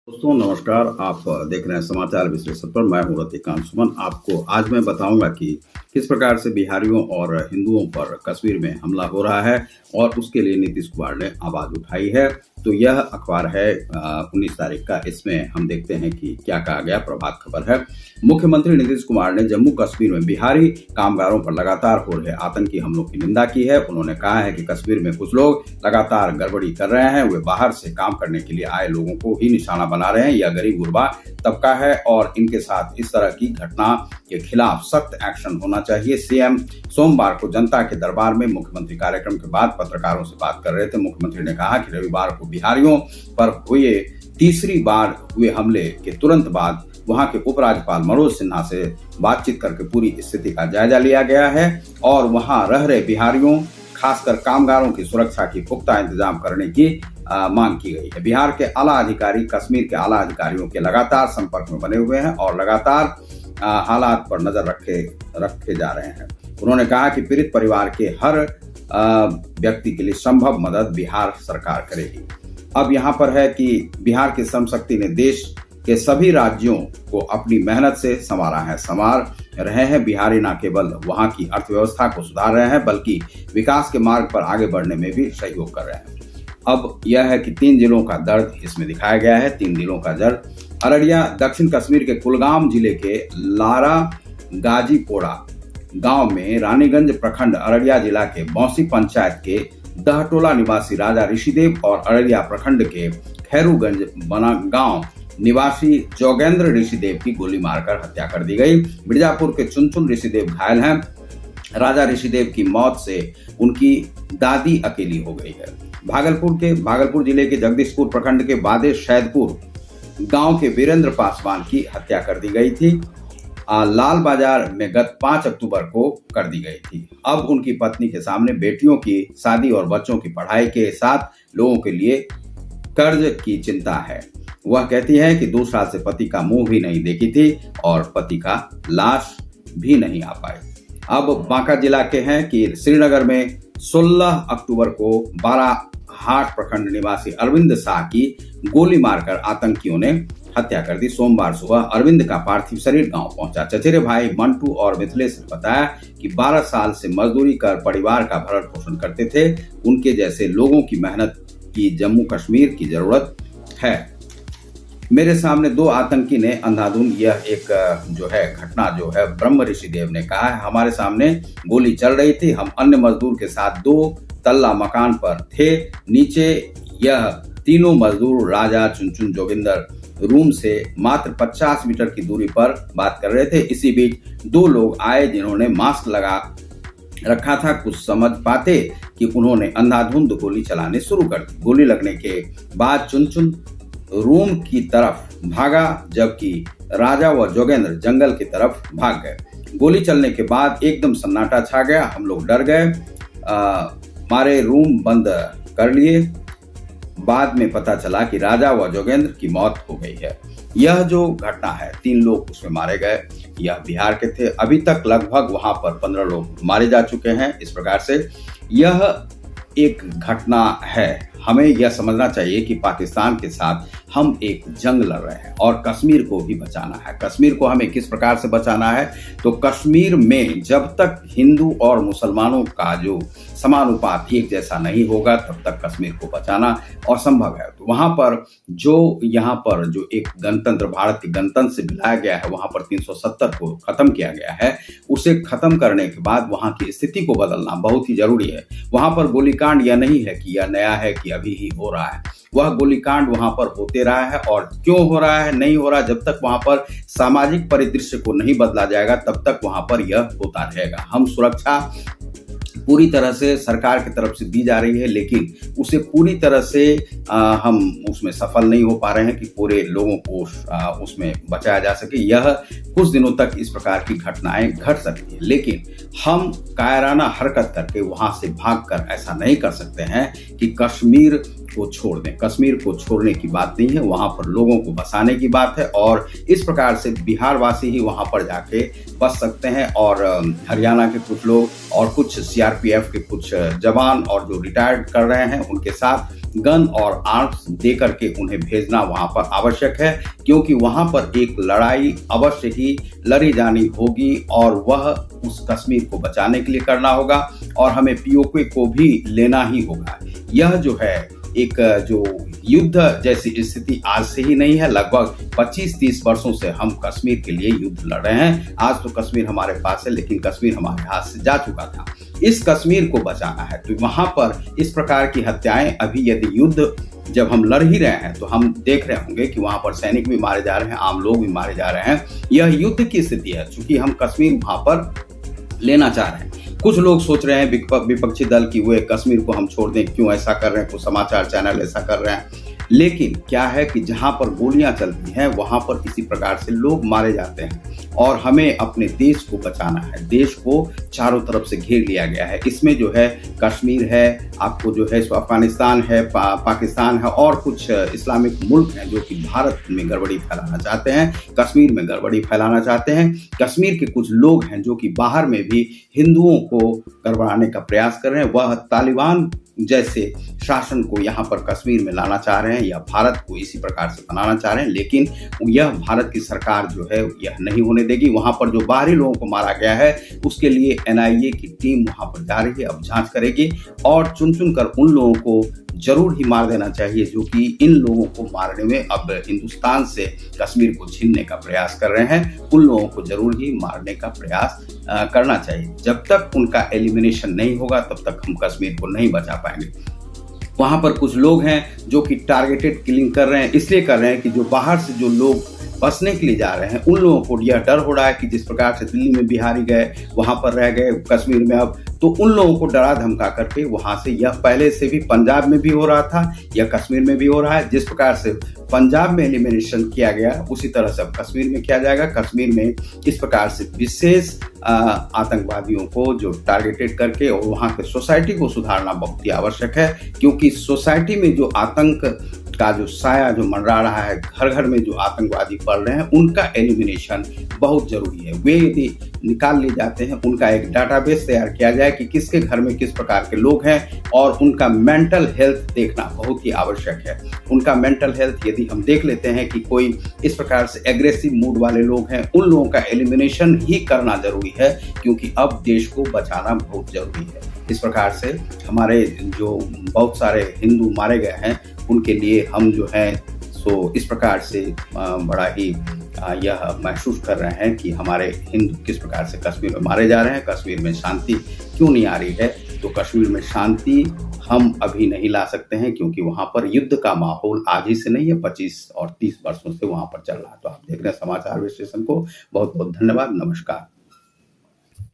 दोस्तों नमस्कार। आप देख रहे हैं समाचार विश्लेषण पर। मैं हूं रतिकांत सुमन। आपको आज मैं बताऊंगा कि किस प्रकार से बिहारियों और हिंदुओं पर कश्मीर में हमला हो रहा है और उसके लिए नीतीश कुमार ने आवाज उठाई है। तो यह अखबार है 19 तारीख का। इसमें हम देखते हैं कि क्या कहा गया। प्रभात खबर है, मुख्यमंत्री नीतीश कुमार ने जम्मू कश्मीर में बिहारी कामगारों पर लगातार हो रहे आतंकी हमलों की निंदा की है। उन्होंने कहा है कि कश्मीर में कुछ लोग लगातार गड़बड़ी कर रहे हैं। वे बाहर से काम करने के लिए आए लोगों को ही निशाना बना रहे हैं। यह गरीब गुरबा तबका है और इनके साथ इस तरह की घटना के खिलाफ सख्त एक्शन होना चाहिए। सीएम सोमवार को जनता के दरबार में मुख्यमंत्री कार्यक्रम के बाद पत्रकारों से बात कर रहे थे। मुख्यमंत्री ने कहा कि रविवार को बिहारियों पर हुए तीसरी बार हुए हमले के तुरंत बाद वहां के उपराज्यपाल मनोज सिन्हा से बातचीत करके पूरी स्थिति का जायजा लिया गया है और वहां रह रहे बिहारियों खासकर कामगारों की सुरक्षा की पुख्ता इंतजाम करने की मांग की गई है। बिहार के आला अधिकारी कश्मीर के आला अधिकारियों के लगातार संपर्क में बने हुए हैं और लगातार हालात पर नजर रखे जा रहे हैं। उन्होंने कहा कि पीड़ित परिवार के हर व्यक्ति के लिए संभव मदद बिहार सरकार करेगी। अब यहाँ पर है कि बिहार की श्रम शक्ति ने देश के सभी राज्यों को अपनी मेहनत से संवार रहे हैं। बिहारी न केवल वहां की अर्थव्यवस्था को सुधार रहे हैं बल्कि विकास के मार्ग पर आगे बढ़ने में भी सहयोग कर रहे हैं। अब यह है कि 3 जिलों का दर्द इसमें दिखाया गया है। 3 जिलों का दर्द। अररिया दक्षिण कश्मीर के कुलगाम जिले के लारा गाजीपोड़ा गांव में रानीगंज प्रखंड अररिया जिला के बौंसी पंचायत के दहटोला निवासी राजा ऋषिदेव और अररिया प्रखंड के खैरूगंज बना गांव निवासी जोगेंद्र ऋषिदेव की गोली मारकर हत्या कर दी गई। मिर्जापुर के चुनचुन ऋषिदेव घायल हैं। राजा ऋषिदेव की मौत से उनकी दादी अकेली हो गई है। भागलपुर जिले के जगदीशपुर प्रखंड के बादे शैदपुर गांव के वीरेंद्र पासवान की हत्या कर दी गई थी। लाल बाजार में गत 5 अक्टूबर को कर दी गई थी। अब उनकी पत्नी के सामने बेटियों की शादी और बच्चों की पढ़ाई के साथ लोगों के लिए कर्ज की चिंता है। वह कहती है कि 2 साल से पति का मुंह भी नहीं देखी थी और पति का लाश भी नहीं आ पाई। अब बांका जिला के हैं कि श्रीनगर में 16 अक्टूबर को बाराहाट प्रखंड निवासी अरविंद शाह की गोली मारकर आतंकियों ने हत्या कर दी। सोमवार सुबह अरविंद का पार्थिव शरीर गांव पहुंचा। चचेरे भाई मंटू और मिथिलेश ने बताया कि 12 साल से मजदूरी कर परिवार का भरण पोषण करते थे। उनके जैसे लोगों की मेहनत की जम्मू कश्मीर की जरूरत है। मेरे सामने 2 आतंकी ने अंधाधुंध, यह एक जो है घटना जो है ब्रह्म ऋषिदेव ने कहा है। हमारे सामने गोली चल रही थी। हम अन्य मजदूर के साथ 2 तल्ला मकान पर थे। नीचे यह तीनों मजदूर राजा चुनचुन जोगिंदर रूम से मात्र 50 मीटर की दूरी पर बात कर रहे थे। इसी बीच 2 लोग आए जिन्होंने मास्क लगा रखा था। कुछ समझ पाते कि उन्होंने अंधाधुंध गोली चलाने शुरू कर दी। गोली लगने के बाद चुनचुन रूम की तरफ भागा जबकि राजा व जोगेंद्र जंगल की तरफ भाग गए। गोली चलने के बाद एकदम सन्नाटा छा गया। हम लोग डर गए, मारे रूम बंद कर लिए। बाद में पता चला कि राजा व जोगेंद्र की मौत हो गई है। यह जो घटना है, 3 लोग उसमें मारे गए। यह बिहार के थे। अभी तक लगभग वहां पर 15 लोग मारे जा चुके हैं। इस प्रकार से यह एक घटना है। हमें यह समझना चाहिए कि पाकिस्तान के साथ हम एक जंग लड़ रहे हैं और कश्मीर को भी बचाना है। कश्मीर को हमें किस प्रकार से बचाना है? तो कश्मीर में जब तक हिंदू और मुसलमानों का जो समानुपात एक जैसा नहीं होगा तब तक कश्मीर को बचाना असंभव है। तो वहां पर जो यहाँ पर जो एक गणतंत्र, भारत के गणतंत्र से मिलाया गया है, वहां पर 370 को खत्म किया गया है। उसे खत्म करने के बाद वहां की स्थिति को बदलना बहुत ही जरूरी है। वहां पर गोलीकांड यह नहीं है कि यह नया है कि अभी ही हो रहा है। वह गोलीकांड वहां पर होते रहा है और क्यों हो रहा है, नहीं हो रहा, जब तक वहां पर सामाजिक परिदृश्य को नहीं बदला जाएगा तब तक वहां पर यह होता रहेगा। हम सुरक्षा पूरी तरह से सरकार की तरफ से दी जा रही है, लेकिन उसे पूरी तरह से हम उसमें सफल नहीं हो पा रहे हैं कि पूरे लोगों को उसमें बचाया जा सके। यह कुछ दिनों तक इस प्रकार की घटनाएं घट सकती है, लेकिन हम कायराना हरकत करके वहां से भागकर ऐसा नहीं कर सकते हैं कि कश्मीर को छोड़ दें। कश्मीर को छोड़ने की बात नहीं है, वहां पर लोगों को बसाने की बात है और इस प्रकार से बिहार वासी ही वहां पर जाके बस सकते हैं और हरियाणा के कुछ लोग और कुछ सीआरपीएफ के कुछ जवान और जो रिटायर्ड कर रहे हैं उनके साथ गन और आर्म्स दे करके उन्हें भेजना वहां पर आवश्यक है, क्योंकि वहां पर एक लड़ाई अवश्य ही लड़ी जानी होगी और वह उस कश्मीर को बचाने के लिए करना होगा और हमें पीओके को भी लेना ही होगा। यह जो है एक जो युद्ध जैसी स्थिति आज से ही नहीं है, लगभग 25-30 वर्षों से हम कश्मीर के लिए युद्ध लड़ रहे हैं। आज तो कश्मीर हमारे पास है, लेकिन कश्मीर हमारे हाथ से जा चुका था। इस कश्मीर को बचाना है तो वहां पर इस प्रकार की हत्याएं, अभी यदि युद्ध जब हम लड़ ही रहे हैं तो हम देख रहे होंगे कि वहां पर सैनिक भी मारे जा रहे हैं, आम लोग भी मारे जा रहे हैं। यह युद्ध की स्थिति है, चूंकि हम कश्मीर वहां पर लेना चाह रहे हैं। कुछ लोग सोच रहे हैं विपक्षी दल की वे कश्मीर को हम छोड़ दें, क्यों ऐसा कर रहे हैं, कुछ समाचार चैनल ऐसा कर रहे हैं। लेकिन क्या है कि जहां पर गोलियां चलती हैं वहां पर इसी प्रकार से लोग मारे जाते हैं और हमें अपने देश को बचाना है। देश को चारों तरफ से घेर लिया गया है। इसमें जो है कश्मीर है, आपको जो है अफगानिस्तान है, पाकिस्तान है और कुछ इस्लामिक मुल्क हैं जो कि भारत में गड़बड़ी फैलाना चाहते हैं, कश्मीर में गड़बड़ी फैलाना चाहते हैं। कश्मीर के कुछ लोग हैं जो कि बाहर में भी हिंदुओं को गड़बड़ाने का प्रयास कर रहे हैं। वह तालिबान जैसे शासन को यहाँ पर कश्मीर में लाना चाह रहे हैं या भारत को इसी प्रकार से बनाना चाह रहे हैं, लेकिन यह भारत की सरकार जो है यह नहीं होने देगी। वहां पर जो बाहरी लोगों को मारा गया है उसके लिए एनआईए की टीम वहां पर जा रही है, अब जांच करेगी और चुन चुन कर उन लोगों को जरूर ही मार देना चाहिए जो कि इन लोगों को मारने में अब हिंदुस्तान से कश्मीर को छीनने का प्रयास कर रहे हैं। उन लोगों को जरूर ही मारने का प्रयास करना चाहिए। जब तक उनका एलिमिनेशन नहीं होगा तब तक हम कश्मीर को नहीं बचा पाएंगे। वहां पर कुछ लोग हैं जो कि टारगेटेड किलिंग कर रहे हैं, इसलिए कर रहे हैं कि जो बाहर से जो लोग बसने के लिए जा रहे हैं उन लोगों को यह डर हो रहा है कि जिस प्रकार से दिल्ली में बिहारी गए, वहां पर रह गए, कश्मीर में अब तो उन लोगों को डरा धमका करके वहां से, यह पहले से भी पंजाब में भी हो रहा था, यह कश्मीर में भी हो रहा है। जिस प्रकार से पंजाब में एलिमिनेशन किया गया उसी तरह से अब कश्मीर में किया जाएगा। कश्मीर में इस प्रकार से विशेष आतंकवादियों को जो टारगेटेड करके और वहां के सोसाइटी को सुधारना बहुत ही आवश्यक है, क्योंकि सोसाइटी में जो आतंक का जो साया जो मंडरा रहा है, घर घर में जो आतंकवादी पल रहे हैं उनका एलिमिनेशन बहुत जरूरी है। वे यदि निकाल लिए जाते हैं, उनका एक डाटाबेस तैयार किया जाए कि किसके घर में किस प्रकार के लोग हैं और उनका मेंटल हेल्थ देखना बहुत ही आवश्यक है। उनका मेंटल हेल्थ यदि हम देख लेते हैं कि कोई इस प्रकार से एग्रेसिव मूड वाले लोग हैं, उन लोगों का एलिमिनेशन ही करना जरूरी है, क्योंकि अब देश को बचाना बहुत जरूरी है। इस प्रकार से हमारे जो बहुत सारे हिंदू मारे गए हैं उनके लिए हम जो है सो इस प्रकार से बड़ा ही यह महसूस कर रहे हैं कि हमारे हिंदू किस प्रकार से कश्मीर में मारे जा रहे हैं। कश्मीर में शांति क्यों नहीं आ रही है? तो कश्मीर में शांति हम अभी नहीं ला सकते हैं, क्योंकि वहां पर युद्ध का माहौल आज ही से नहीं है, 25 और 30 वर्षों से वहां पर चल रहा है। तो आप देख रहे हैं समाचार विश्लेषण को। बहुत बहुत धन्यवाद। नमस्कार।